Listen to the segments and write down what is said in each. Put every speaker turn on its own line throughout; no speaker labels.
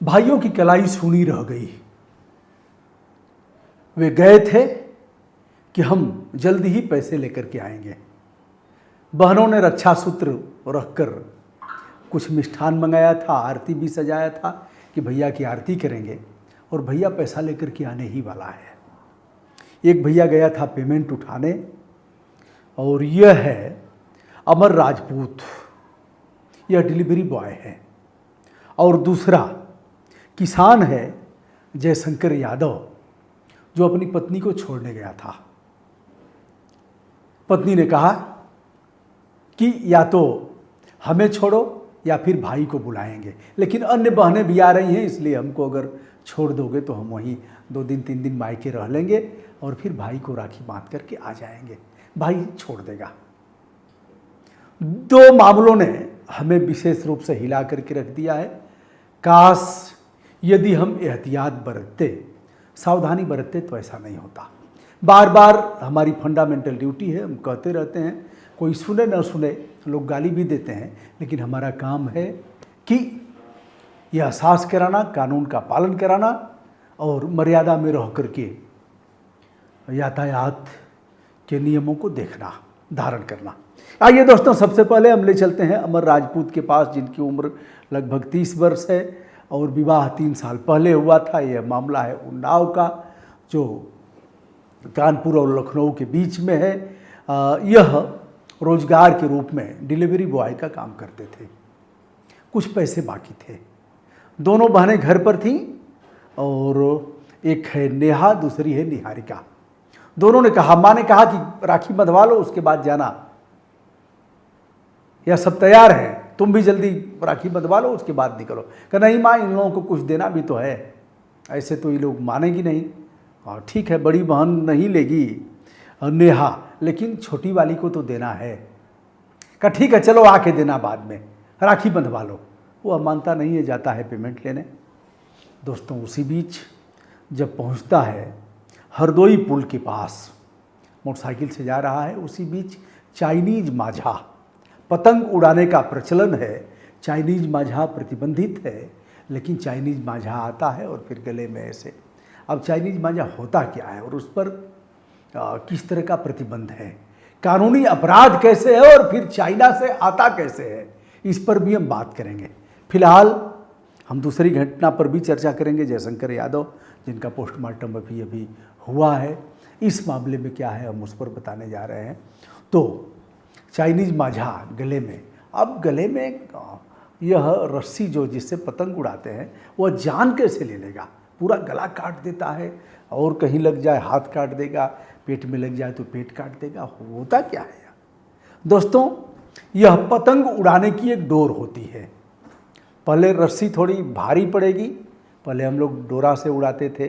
भाइयों की कलाई सूनी रह गई। वे गए थे कि हम जल्दी ही पैसे लेकर के आएंगे। बहनों ने रक्षा सूत्र रखकर कुछ मिष्ठान मंगाया था, आरती भी सजाया था कि भैया की आरती करेंगे, और भैया पैसा लेकर के आने ही वाला है। एक भैया गया था पेमेंट उठाने, और यह है अमर राजपूत, यह डिलीवरी बॉय है। और दूसरा किसान है जयशंकर यादव, जो अपनी पत्नी को छोड़ने गया था। पत्नी ने कहा कि या तो हमें छोड़ो या फिर भाई को बुलाएंगे, लेकिन अन्य बहनें भी आ रही हैं, इसलिए हमको अगर छोड़ दोगे तो हम वहीं 2 दिन 3 दिन मायके रह लेंगे और फिर भाई को राखी बांध करके आ जाएंगे। भाई छोड़ देगा। 2 मामलों ने हमें विशेष रूप से हिला करके रख दिया है। काश यदि हम एहतियात बरतते, सावधानी बरतते तो ऐसा नहीं होता। बार बार हमारी फंडामेंटल ड्यूटी है, हम कहते रहते हैं, कोई सुने न सुने, लोग गाली भी देते हैं, लेकिन हमारा काम है कि यह एहसास कराना, कानून का पालन कराना और मर्यादा में रह करके यातायात के नियमों को देखना, धारण करना। आइए दोस्तों, सबसे पहले हम ले चलते हैं अमर राजपूत के पास, जिनकी उम्र लगभग 30 वर्ष है और विवाह 3 साल पहले हुआ था। यह मामला है उन्नाव का, जो कानपुर और लखनऊ के बीच में है। यह रोजगार के रूप में डिलीवरी बॉय का काम करते थे। कुछ पैसे बाकी थे। दोनों बहनें घर पर थीं, और एक है नेहा, दूसरी है निहारिका। दोनों ने कहा, माँ ने कहा कि राखी बंधवा लो, उसके बाद जाना, या सब तैयार है, तुम भी जल्दी राखी बंधवा लो, उसके बाद निकलो। कहा नहीं माँ, इन लोगों को कुछ देना भी तो है, ऐसे तो ये लोग मानेगी नहीं। और ठीक है, बड़ी बहन नहीं लेगी नेहा, लेकिन छोटी वाली को तो देना है। कहा ठीक है, चलो आके देना बाद में, राखी बंधवा लो। वो मानता नहीं है, जाता है पेमेंट लेने। दोस्तों, उसी बीच जब पहुंचता है हरदोई पुल के पास, मोटरसाइकिल से जा रहा है, उसी बीच चाइनीज माझा, पतंग उड़ाने का प्रचलन है। चाइनीज माझा प्रतिबंधित है, लेकिन चाइनीज माझा आता है और फिर गले में ऐसे। अब चाइनीज माझा होता क्या है और उस पर किस तरह का प्रतिबंध है, कानूनी अपराध कैसे है, और फिर चाइना से आता कैसे है, इस पर भी हम बात करेंगे। फिलहाल हम दूसरी घटना पर भी चर्चा करेंगे, जयशंकर यादव, जिनका पोस्टमार्टम अभी हुआ है। इस मामले में क्या है, हम उस पर बताने जा रहे हैं। तो चाइनीज माझा गले में, अब गले में यह रस्सी जो जिससे पतंग उड़ाते हैं, वह जान कैसे ले लेगा, पूरा गला काट देता है, और कहीं लग जाए हाथ काट देगा, पेट में लग जाए तो पेट काट देगा। होता क्या है दोस्तों, यह पतंग उड़ाने की एक डोर होती है। पहले रस्सी थोड़ी भारी पड़ेगी, पहले हम लोग डोरा से उड़ाते थे,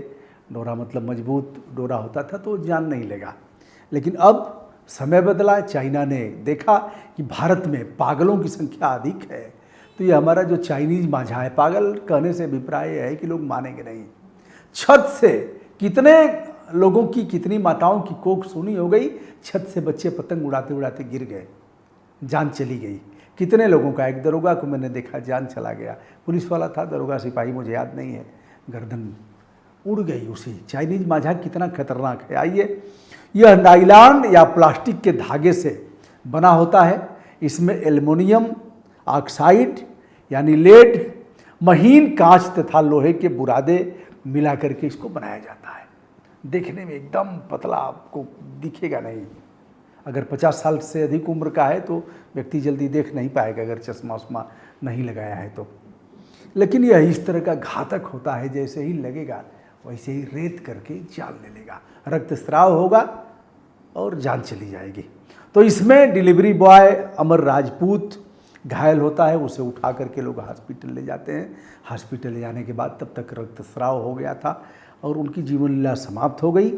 डोरा मतलब मजबूत डोरा होता था तो जान नहीं लगा। लेकिन अब समय बदला, चाइना ने देखा कि भारत में पागलों की संख्या अधिक है, तो ये हमारा जो चाइनीज माझा है, पागल कहने से अभिप्राय है कि लोग मानेंगे नहीं। छत से कितने लोगों की, कितनी माताओं की कोख सूनी हो गई, छत से बच्चे पतंग उड़ाते उड़ाते गिर गए, जान चली गई। कितने लोगों का, एक दरोगा को मैंने देखा, जान चला गया। पुलिस वाला था, दरोगा सिपाही मुझे याद नहीं है, गर्दन उड़ गई उसी। चाइनीज माझा कितना खतरनाक है। आइए, यह नायलॉन या प्लास्टिक के धागे से बना होता है। इसमें एल्युमिनियम ऑक्साइड यानी लेड, महीन कांच तथा लोहे के बुरादे मिला करके इसको बनाया जाता है। देखने में एकदम पतला, आपको दिखेगा नहीं। अगर 50 साल से अधिक उम्र का है तो व्यक्ति जल्दी देख नहीं पाएगा, अगर चश्मा उश्मा नहीं लगाया है तो। लेकिन यह इस तरह का घातक होता है, जैसे ही लगेगा वैसे ही रेत करके जान ले लेगा, रक्तस्राव होगा और जान चली जाएगी। तो इसमें डिलीवरी बॉय अमर राजपूत घायल होता है, उसे उठा करके लोग हॉस्पिटल ले जाते हैं। हॉस्पिटल ले जाने के बाद तब तक रक्तस्राव हो गया था और उनकी जीवन लीला समाप्त हो गई।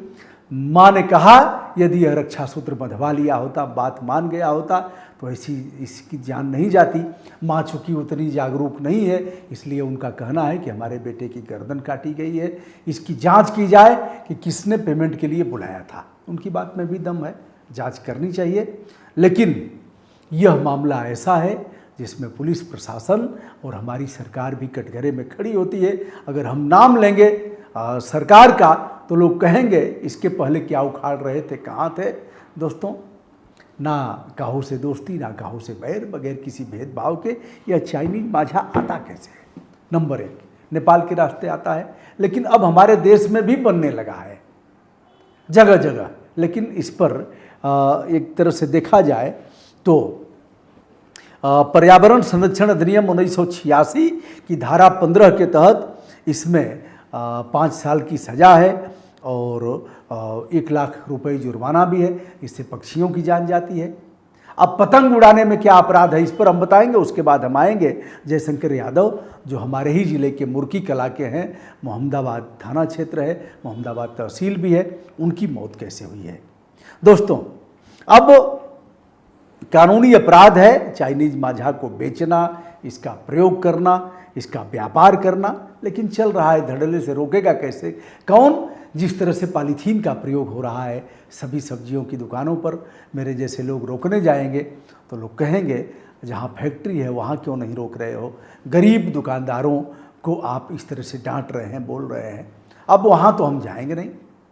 माँ ने कहा यदि यह रक्षा सूत्र बंधवा लिया होता, बात मान गया होता, तो ऐसी इसकी जान नहीं जाती। माँ चूँकि उतनी जागरूक नहीं है, इसलिए उनका कहना है कि हमारे बेटे की गर्दन काटी गई है, इसकी जांच की जाए कि किसने पेमेंट के लिए बुलाया था। उनकी बात में भी दम है, जांच करनी चाहिए। लेकिन यह मामला ऐसा है जिसमें पुलिस प्रशासन और हमारी सरकार भी कटघरे में खड़ी होती है। अगर हम नाम लेंगे सरकार का तो लोग कहेंगे इसके पहले क्या उखाड़ रहे थे, कहाँ थे। दोस्तों, ना काहू से दोस्ती ना काहू से बैर, बगैर किसी भेदभाव के यह चाइनीज माझा आता कैसे है? नंबर 1 नेपाल के रास्ते आता है, लेकिन अब हमारे देश में भी बनने लगा है जगह जगह। लेकिन इस पर एक तरह से देखा जाए तो पर्यावरण संरक्षण अधिनियम 1986 की धारा 15 के तहत इसमें 5 साल की सज़ा है और 1 लाख रुपए जुर्माना भी है। इससे पक्षियों की जान जाती है। अब पतंग उड़ाने में क्या अपराध है, इस पर हम बताएंगे। उसके बाद हम आएंगे जयशंकर यादव, जो हमारे ही ज़िले के मुर्की कला के हैं, मोहम्मदाबाद थाना क्षेत्र है, मोहम्मदाबाद तहसील भी है। उनकी मौत कैसे हुई है। दोस्तों, अब कानूनी अपराध है चाइनीज माझा को बेचना, इसका प्रयोग करना, इसका व्यापार करना, लेकिन चल रहा है। धड़ल्ले से रोकेगा कैसे कौन? जिस तरह से पॉलीथीन का प्रयोग हो रहा है सभी सब्जियों की दुकानों पर, मेरे जैसे लोग रोकने जाएंगे तो लोग कहेंगे जहाँ फैक्ट्री है वहाँ क्यों नहीं रोक रहे हो? गरीब दुकानदारों को आप इस तरह से डांट रहे हैं, बोल रहे हैं। अब वहाँ तो हम जाएंगे नहीं।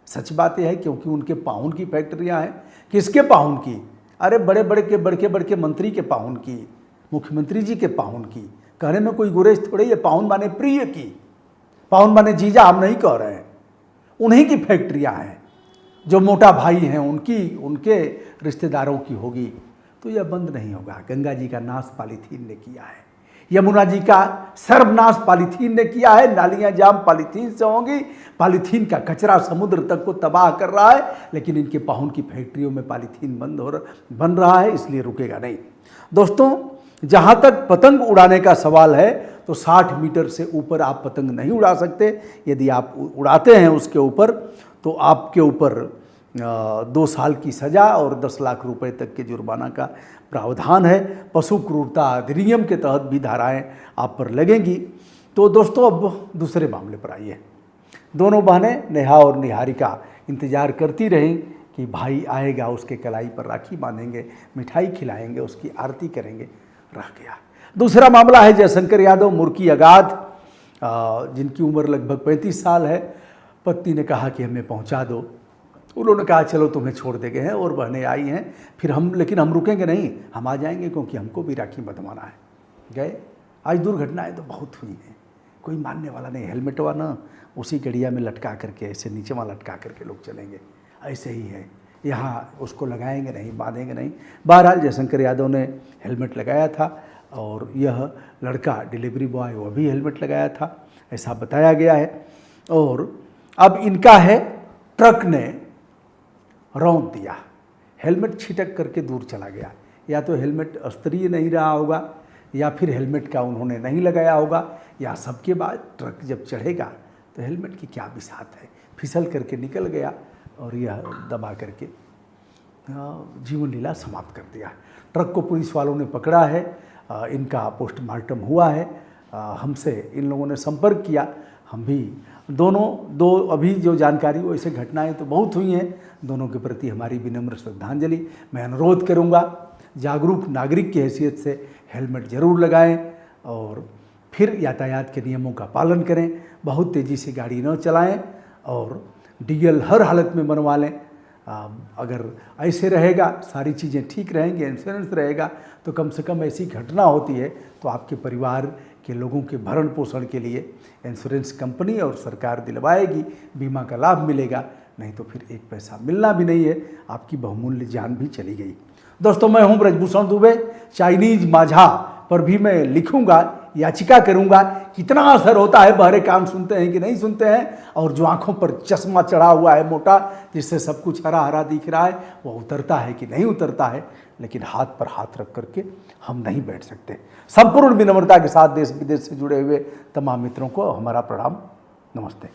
सच बात यह है, क्योंकि उनके पाहुन की फैक्ट्रियाँ हैं। किसके पाहुन की? अरे बड़े बड़े मंत्री के पाहुन की, मुख्यमंत्री जी के पाहुन की। कहने में कोई गुरेज थोड़ी है। पाहुन माने प्रिय की, पाहुन माने जीजा हम नहीं कह रहे हैं। उन्हीं की फैक्ट्रियां हैं, जो मोटा भाई हैं उनके रिश्तेदारों की होगी। तो यह बंद नहीं होगा। गंगा जी का नाश पॉलीथीन ने किया है, यमुना जी का सर्वनाश पॉलीथीन ने किया है। नालियां जाम पॉलीथीन से होंगी, पॉलीथीन का कचरा समुद्र तक को तबाह कर रहा है। लेकिन इनके पाहुन की फैक्ट्रियों में पॉलीथीन बन रहा है, इसलिए रुकेगा नहीं। दोस्तों, जहाँ तक पतंग उड़ाने का सवाल है तो 60 मीटर से ऊपर आप पतंग नहीं उड़ा सकते। यदि आप उड़ाते हैं उसके ऊपर तो आपके ऊपर 2 साल की सज़ा और 10 लाख रुपए तक के जुर्माना का प्रावधान है। पशु क्रूरता अधिनियम के तहत भी धाराएं आप पर लगेंगी। तो दोस्तों, अब दूसरे मामले पर आइए। दोनों बहनें नेहा और निहारिका इंतज़ार करती रहीं कि भाई आएगा, उसके कलाई पर राखी बांधेंगे, मिठाई खिलाएंगे, उसकी आरती करेंगे। रह गया। दूसरा मामला है जयशंकर यादव, मुर्की अगाध, जिनकी उम्र लगभग 35 साल है। पत्नी ने कहा कि हमें पहुंचा दो। उन्होंने कहा चलो तुम्हें छोड़ देंगे हैं, और बहनें आई हैं। फिर लेकिन हम रुकेंगे नहीं, हम आ जाएंगे, क्योंकि हमको भी राखी बंधवाना है। गए। आज दुर्घटनाएं तो बहुत हुई हैं, कोई मानने वाला नहीं। हेलमेट वाला उसी गड़िया में लटका करके, ऐसे नीचे वहाँ लटका करके लोग चलेंगे। ऐसे ही है यहाँ, उसको लगाएंगे नहीं, बांधेंगे नहीं। बहरहाल जयशंकर यादव ने हेलमेट लगाया था और यह लड़का डिलीवरी बॉय वह भी हेलमेट लगाया था, ऐसा बताया गया है। और अब इनका है, ट्रक ने रौंद दिया, हेलमेट छिटक करके दूर चला गया। या तो हेलमेट स्तरीय नहीं रहा होगा, या फिर हेलमेट का उन्होंने नहीं लगाया होगा, या सबके बाद ट्रक जब चढ़ेगा तो हेलमेट की क्या बिसात है, फिसल करके निकल गया और यह दबा करके जीवन लीला समाप्त कर दिया। ट्रक को पुलिस वालों ने पकड़ा है, इनका पोस्टमार्टम हुआ है। हमसे इन लोगों ने संपर्क किया, हम भी दो अभी जो जानकारी वैसे घटनाएं तो बहुत हुई हैं। दोनों के प्रति हमारी विनम्र श्रद्धांजलि। मैं अनुरोध करूंगा, जागरूक नागरिक की हैसियत से हेलमेट ज़रूर लगाएं और फिर यातायात के नियमों का पालन करें। बहुत तेज़ी से गाड़ी न चलाएं और डीएल हर हालत में बनवा लें। अगर ऐसे रहेगा, सारी चीज़ें ठीक रहेंगी, इंश्योरेंस रहेगा, तो कम से कम ऐसी घटना होती है तो आपके परिवार के लोगों के भरण पोषण के लिए इंश्योरेंस कंपनी और सरकार दिलवाएगी, बीमा का लाभ मिलेगा। नहीं तो फिर 1 पैसा मिलना भी नहीं है, आपकी बहुमूल्य जान भी चली गई। दोस्तों, मैं हूं ब्रजभूषण दुबे। चाइनीज माझा पर भी मैं लिखूंगा, याचिका करूंगा। कितना असर होता है, बहरे कान सुनते हैं कि नहीं सुनते हैं, और जो आंखों पर चश्मा चढ़ा हुआ है मोटा, जिससे सब कुछ हरा हरा दिख रहा है, वो उतरता है कि नहीं उतरता है। लेकिन हाथ पर हाथ रख करके हम नहीं बैठ सकते। संपूर्ण विनम्रता के साथ देश विदेश से जुड़े हुए तमाम मित्रों को हमारा प्रणाम, नमस्ते।